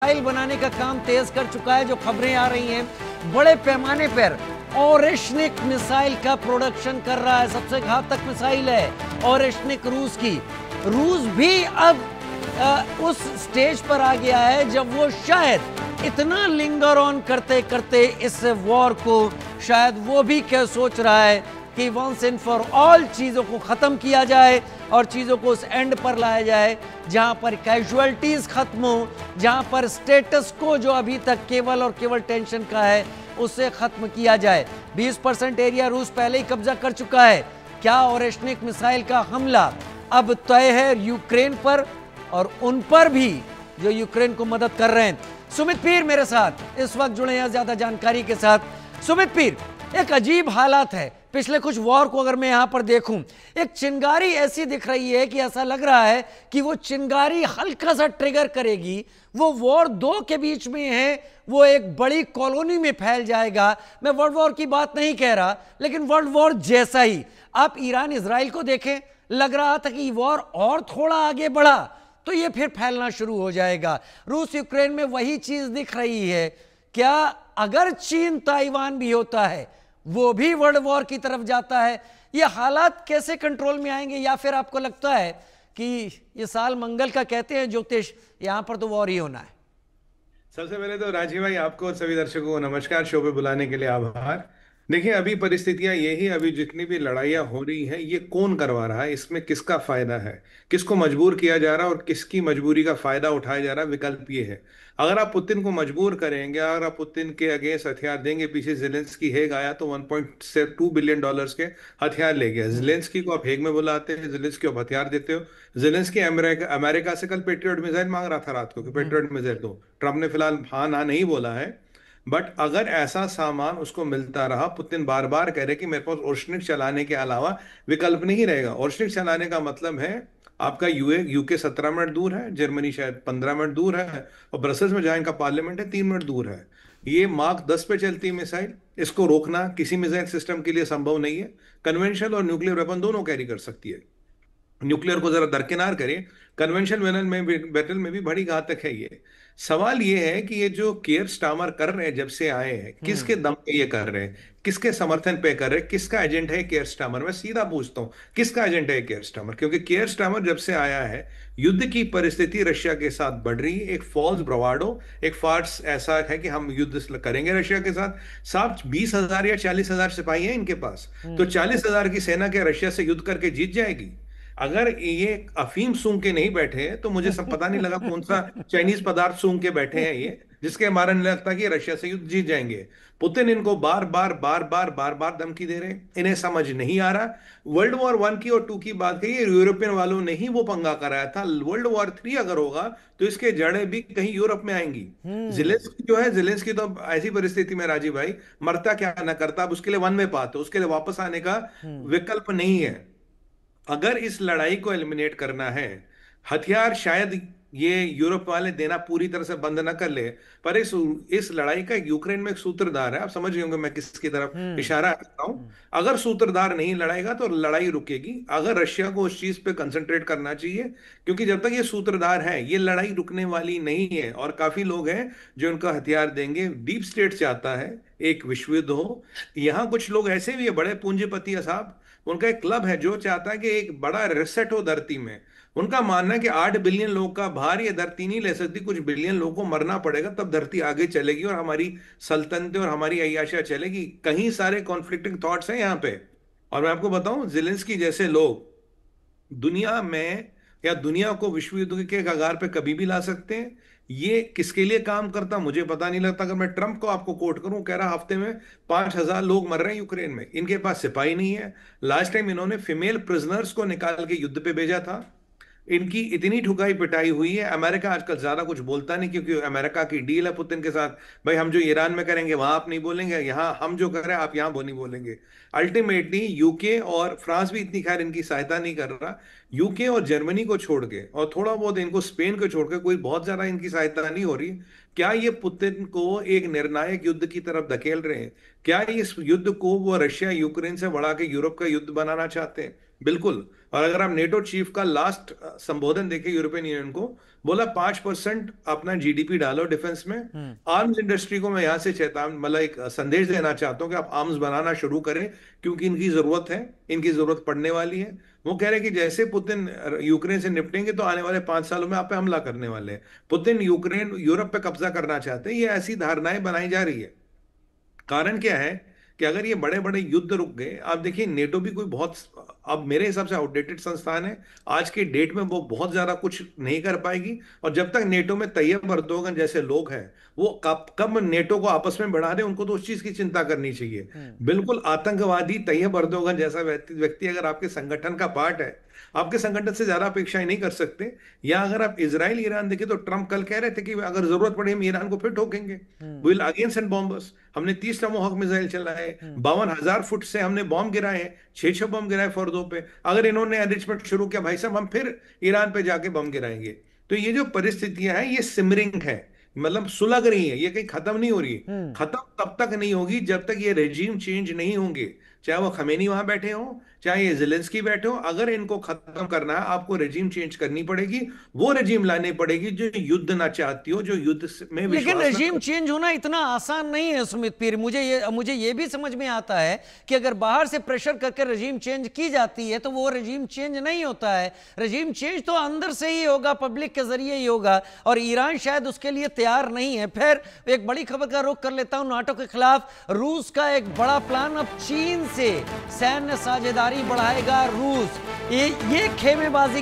Missile बनाने का काम तेज कर चुका है। जो खबरें आ रही हैं बड़े पैमाने पर ओरेशनिक मिसाइल का प्रोडक्शन कर रहा है। सबसे घातक मिसाइल है ओरेशनिक रूस की। रूस भी अब उस स्टेज पर आ गया है जब वो शायद इतना लिंगर ऑन करते करते इस वॉर को शायद वो भी क्या सोच रहा है कि वंस एंड फॉर ऑल चीज़ों को ख़त्म किया जाए और चीज़ों को उस एंड पर लाया जाए जहां पर कैजुअलिटीज़ खत्म हो, जहां पर स्टेटस को जो अभी तक केवल और केवल टेंशन का है उसे ख़त्म किया जाए। 20% एरिया रूस पहले ही कब्जा कर चुका है। क्या ओरेशनिक मिसाइल का हमला अब तय है यूक्रेन पर और उन पर भी जो यूक्रेन को मदद कर रहे हैं। सुमित पीर मेरे साथ इस वक्त जुड़े हैं ज्यादा जानकारी के साथ। सुमित पीर, एक अजीब हालात है। पिछले कुछ वॉर को अगर मैं यहां पर देखूं, एक चिंगारी ऐसी दिख रही है कि ऐसा लग रहा है कि वो चिंगारी हल्का सा ट्रिगर करेगी, वो वॉर दो के बीच में है, वो एक बड़ी कॉलोनी में फैल जाएगा। मैं वर्ल्ड वॉर की बात नहीं कह रहा, लेकिन वर्ल्ड वॉर जैसा ही। आप ईरान इजराइल को देखें, लग रहा था कि वॉर और थोड़ा आगे बढ़ा तो ये फिर फैलना शुरू हो जाएगा। रूस यूक्रेन में वही चीज दिख रही है। क्या अगर चीन ताइवान भी होता है वो भी वर्ल्ड वॉर की तरफ जाता है? ये हालात कैसे कंट्रोल में आएंगे? या फिर आपको लगता है कि ये साल मंगल का कहते हैं ज्योतिष, यहां पर तो वॉर ही होना है? सबसे पहले तो राजीव भाई, आपको और सभी दर्शकों को नमस्कार। शो पे बुलाने के लिए आभार। देखिए, अभी परिस्थितियां यही, अभी जितनी भी लड़ाइयां हो रही है ये कौन करवा रहा है, इसमें किसका फायदा है, किसको मजबूर किया जा रहा है और किसकी मजबूरी का फायदा उठाया जा रहा है, विकल्प ये है। अगर आप पुतिन को मजबूर करेंगे, अगर आप पुतिन के अगेंस्ट हथियार देंगे, पीछे जेलेंस्की हेग आया तो 1.2 बिलियन डॉलर्स के हथियार ले गया। जेलेंस्की को आप हेग में बुलाते हैं, जेलेंस्की को आप हथियार देते हो। जेलेंस्की अमेरिका अमेरिका से कल पेट्रियट मिसाइल मांग रहा था रात को कि पेट्रियट मिसाइल दो। ट्रम्प ने फिलहाल हाँ ना नहीं बोला है, बट अगर ऐसा सामान उसको मिलता रहा, पुतिन बार बार कह रहे कि मेरे पास ओर्शनिक चलाने के अलावा विकल्प नहीं रहेगा। ओर्शनिक चलाने का मतलब है आपका यूके 17 मिनट दूर है, जर्मनी शायद 15 मिनट दूर है, और ब्रसल्स में जहां इनका पार्लियामेंट है 3 मिनट दूर है। ये मार्क 10 पे चलती है मिसाइल। इसको रोकना किसी मिसाइल सिस्टम के लिए संभव नहीं है। कन्वेंशनल और न्यूक्लियर वेपन दोनों कैरी कर सकती है। न्यूक्लियर को जरा दरकिनार करें, कन्वेंशनल बैटल में भी बड़ी घातक है ये। सवाल ये है कि ये जो केयर स्टामर कर रहे हैं, जब से आए हैं, किसके दम पे ये कर रहे हैं, किसके समर्थन पे कर रहे हैं, किसका एजेंट है केयर स्टामर? मैं सीधा पूछता हूं, किसका एजेंट है केयर स्टामर? क्योंकि केयर स्टामर जब से आया है, युद्ध की परिस्थिति रशिया के साथ बढ़ रही है। एक फॉल्स ब्रवाडो, एक फार्स ऐसा है कि हम युद्ध करेंगे रशिया के साथ। साथ 20,000 या 40,000 सिपाही हैं इनके पास, तो 40,000 की सेना के रशिया से युद्ध करके जीत जाएगी? अगर ये अफीम सूंघ के नहीं बैठे हैं तो मुझे सब पता नहीं लगा कौन सा चाइनीज पदार्थ सूंघ के बैठे हैं ये, जिसके बारे में लगता है कि रशिया से युद्ध जीत जाएंगे। पुतिन इनको बार बार बार बार बार बार धमकी दे रहे हैं, इन्हें समझ नहीं आ रहा। वर्ल्ड वॉर 1 की और 2 की बात कही, यूरोपियन वालों ने ही वो पंगा कराया था। वर्ल्ड वॉर 3 अगर होगा तो इसके जड़ें भी कहीं यूरोप में आएंगी। जिलेंस्की जो है, जिलेंस्की तो अब ऐसी परिस्थिति में राजीव भाई, मरता क्या ना करता, अब उसके लिए वन में पात है, उसके लिए वापस आने का विकल्प नहीं है। अगर इस लड़ाई को एलिमिनेट करना है, हथियार शायद ये यूरोप वाले देना पूरी तरह से बंद ना कर ले, पर इस लड़ाई का यूक्रेन में एक सूत्रधार है। आप समझ गए होंगे मैं किसकी तरफ इशारा करता हूं। अगर सूत्रधार नहीं लड़ाएगा तो लड़ाई रुकेगी। अगर रशिया को उस चीज पे कंसंट्रेट करना चाहिए, क्योंकि जब तक ये सूत्रधार है ये लड़ाई रुकने वाली नहीं है। और काफी लोग हैं जो उनका हथियार देंगे। डीप स्टेट चाहता है एक विश्व युद्ध हो। यहाँ कुछ लोग ऐसे भी है, बड़े पूंजीपति है साहब, उनका एक क्लब है जो चाहता है कि एक बड़ा रिसेट हो धरती में। उनका मानना है कि 8 बिलियन लोग का भार ये धरती नहीं ले सकती, कुछ बिलियन लोगों को मरना पड़ेगा तब धरती आगे चलेगी और हमारी सल्तनतें और हमारी अय्याशा चलेगी। कहीं सारे कॉन्फ्लिक्टिंग थॉट्स हैं यहाँ पे। और मैं आपको बताऊं, जेलेंस्की जैसे लोग दुनिया में या दुनिया को विश्व युद्ध के कगार पे कभी भी ला सकते हैं। ये किसके लिए काम करता मुझे पता नहीं लगता। अगर मैं ट्रंप को आपको कोट करूं, कह रहा हफ्ते में 5,000 लोग मर रहे हैं यूक्रेन में, इनके पास सिपाही नहीं है। लास्ट टाइम इन्होंने फीमेल प्रिजनर्स को निकाल के युद्ध पे भेजा था। इनकी इतनी ठुकाई पिटाई हुई है। अमेरिका आजकल ज्यादा कुछ बोलता नहीं, क्योंकि अमेरिका की डील है पुतिन के साथ, भाई हम जो ईरान में करेंगे वहां आप नहीं बोलेंगे, यहाँ हम जो कर रहे हैं आप यहाँ वो नहीं बोलेंगे। अल्टीमेटली यूके और फ्रांस भी इतनी खैर इनकी सहायता नहीं कर रहा। यूके और जर्मनी को छोड़ के और थोड़ा बहुत इनको स्पेन को छोड़ के कोई बहुत ज्यादा इनकी सहायता नहीं हो रही। क्या ये पुतिन को एक निर्णायक युद्ध की तरफ धकेल रहे हैं? क्या इस युद्ध को वो रशिया यूक्रेन से बढ़ा के यूरोप का युद्ध बनाना चाहते हैं? बिल्कुल। और अगर आप नेटो चीफ का लास्ट संबोधन देखें यूरोपियन यूनियन को, बोला 5% अपना जीडीपी डालो डिफेंस में। आर्म्स इंडस्ट्री को मैं यहां से चेतावनी, मतलब एक संदेश देना चाहता हूं कि आप आर्म्स बनाना शुरू करें, क्योंकि इनकी जरूरत है, इनकी जरूरत पड़ने वाली है। वो कह रहे हैं कि जैसे पुतिन यूक्रेन से निपटेंगे तो आने वाले 5 सालों में आप पे हमला करने वाले हैं। पुतिन यूक्रेन यूरोप पे कब्जा करना चाहते हैं, ये ऐसी धारणाएं बनाई जा रही है। कारण क्या है कि अगर ये बड़े बड़े युद्ध रुक गए, आप देखिए नेटो भी कोई बहुत, अब मेरे हिसाब से आउटडेटेड संस्थान है। आज के डेट में वो बहुत ज्यादा कुछ नहीं कर पाएगी, और जब तक नेटो में तैयब अर्दोगन जैसे लोग हैं, वो कब कब नेटो को आपस में बढ़ा रहे, उनको तो उस चीज की चिंता करनी चाहिए। बिल्कुल आतंकवादी तैयब अर्दोगन जैसा व्यक्ति अगर आपके संगठन का पार्ट है, आपके संगठन से ज्यादा अपेक्षाएं नहीं कर सकते। या अगर आप इजराइल ईरान देखें, तो ट्रंप कल कह रहे थे कि अगर जरूरत पड़े हम ईरान को फिर ठोकेंगे, विल अगेन सेंड बॉम्बर्स। हमने 30 टमोहॉक मिसाइल चलाए, 52,000 फुट से हमने बॉम्ब गिराए, 6 बॉम्ब गिराए फर्दों पे। अगर इन्होंने एनरिचमेंट शुरू किया, भाई साहब हम फिर ईरान पे जाके बम गिराएंगे। तो ये जो परिस्थितियां हैं ये सिमरिंग है, मतलब सुलग रही है, ये कहीं खत्म नहीं हो रही है। खत्म तब तक नहीं होगी जब तक ये रेजिम चेंज नहीं होंगे, चाहे वो खमेनी वहां बैठे हो, चाहे ये जेलेंस्की बैठे हो। अगर इनको खत्म करना है, आपको रेजिम चेंज करनी पड़ेगी। वो रेजिम लानी पड़ेगी जो युद्ध ना चाहती हो, जो युद्ध में विश्वास। लेकिन रेजिम चेंज होना इतना आसान नहीं है सुमित पीर। मुझे ये भी समझ में आता है कि अगर बाहर से प्रेशर करके रेजिम चेंज की जाती है तो वो रेजिम चेंज नहीं होता है। रेजिम चेंज तो अंदर से ही होगा, पब्लिक के जरिए ही होगा, और ईरान शायद उसके लिए तैयार नहीं है। फिर एक बड़ी खबर का रुख कर लेता हूं। नाटो के खिलाफ रूस का एक बड़ा प्लान, अब चीन से सैन्य साझेदारी बढ़ाएगा रूस। ये खेमेबाजी